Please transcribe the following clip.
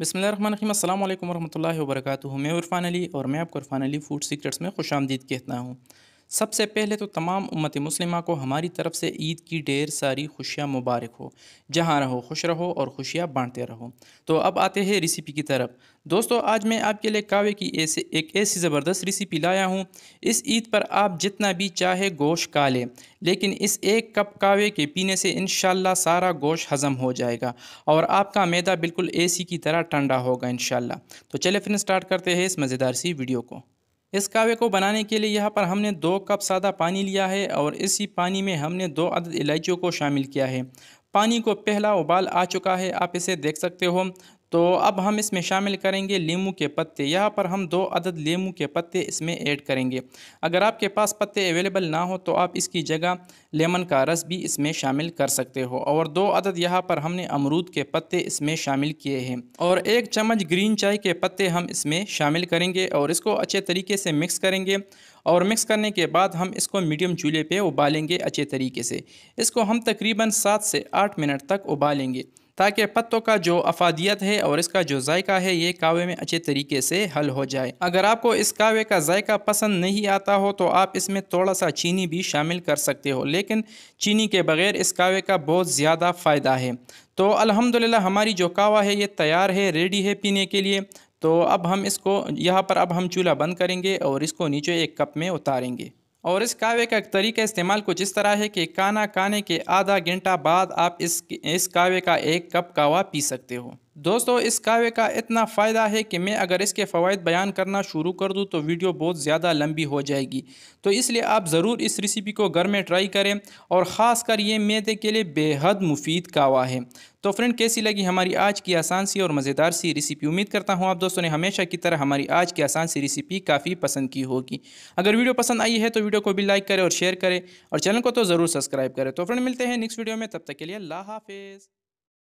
बिस्मिल्लाहिर्रहमानिर्रहीम अस्सलाम वालेकुम वरहमतुल्लाहि वबरकातुहू। मैं इरफ़ान अली और मैं आपको इरफ़ान अली फूड सीक्रेट्स में खुशामदीद कहता हूँ। सबसे पहले तो तमाम उम्मत मुस्लिमा को हमारी तरफ से ईद की ढेर सारी खुशियाँ मुबारक हो। जहाँ रहो खुश रहो और खुशियाँ बांटते रहो। तो अब आते हैं रेसिपी की तरफ। दोस्तों, आज मैं आपके लिए कावे की ऐसी ज़बरदस्त रेसिपी लाया हूँ। इस ईद पर आप जितना भी चाहे गोश्त खा लें, लेकिन इस एक कप कावे के पीने से इंशाल्लाह सारा गोश्त हज़म हो जाएगा और आपका मैदा बिल्कुल एसी की तरह ठंडा होगा इंशाल्लाह। तो चलिए फिर स्टार्ट करते हैं इस मज़ेदार सी वीडियो को। इस कावे को बनाने के लिए यहाँ पर हमने 2 कप सादा पानी लिया है और इसी पानी में हमने 2 अदद इलायचियों को शामिल किया है। पानी को पहला उबाल आ चुका है, आप इसे देख सकते हो। तो अब हम इसमें शामिल करेंगे लीमू के पत्ते। यहाँ पर हम 2 अदद लीमू के पत्ते इसमें ऐड करेंगे। अगर आपके पास पत्ते अवेलेबल ना हो तो आप इसकी जगह लेमन का रस भी इसमें शामिल कर सकते हो। और 2 अदद यहाँ पर हमने अमरूद के पत्ते इसमें शामिल किए हैं और 1 चम्मच ग्रीन चाय के पत्ते हम इसमें शामिल करेंगे और इसको अच्छे तरीके से मिक्स करेंगे। और मिक्स करने के बाद हम इसको मीडियम चूल्हे पे उबालेंगे अच्छे तरीके से। इसको हम तकरीबन 7 से 8 मिनट तक उबालेंगे ताकि पत्तों का जो अफादियत है और इसका जो जायका है ये कावे में अच्छे तरीके से हल हो जाए। अगर आपको इस कावे का जायका पसंद नहीं आता हो तो आप इसमें थोड़ा सा चीनी भी शामिल कर सकते हो, लेकिन चीनी के बगैर इस कावे का बहुत ज़्यादा फ़ायदा है। तो अल्हम्दुलिल्लाह हमारी जो कावा है ये तैयार है, रेडी है पीने के लिए। तो अब हम इसको यहाँ पर अब हम चूल्हा बंद करेंगे और इसको नीचे एक कप में उतारेंगे। और इस कावे का तरीका इस्तेमाल कुछ इस तरह है कि खाना खाने के आधा घंटा बाद आप इस कावे का 1 कप कावा पी सकते हो। दोस्तों, इस कावे का इतना फ़ायदा है कि मैं अगर इसके फ़वाइद बयान करना शुरू कर दूं तो वीडियो बहुत ज़्यादा लंबी हो जाएगी। तो इसलिए आप ज़रूर इस रेसिपी को घर में ट्राई करें और ख़ास कर ये मैदे के लिए बेहद मुफीद कावा है। तो फ्रेंड, कैसी लगी हमारी आज की आसान सी और मज़ेदार सी रेसिपी? उम्मीद करता हूँ आप दोस्तों ने हमेशा की तरह हमारी आज की आसान सी रेसिपी काफ़ी पसंद की होगी। अगर वीडियो पसंद आई है तो वीडियो को भी लाइक करें और शेयर करें और चैनल को तो ज़रूर सब्सक्राइब करें। तो फ्रेंड, मिलते हैं नेक्स्ट वीडियो में, तब तक के लिए अल्लाह हाफिज़।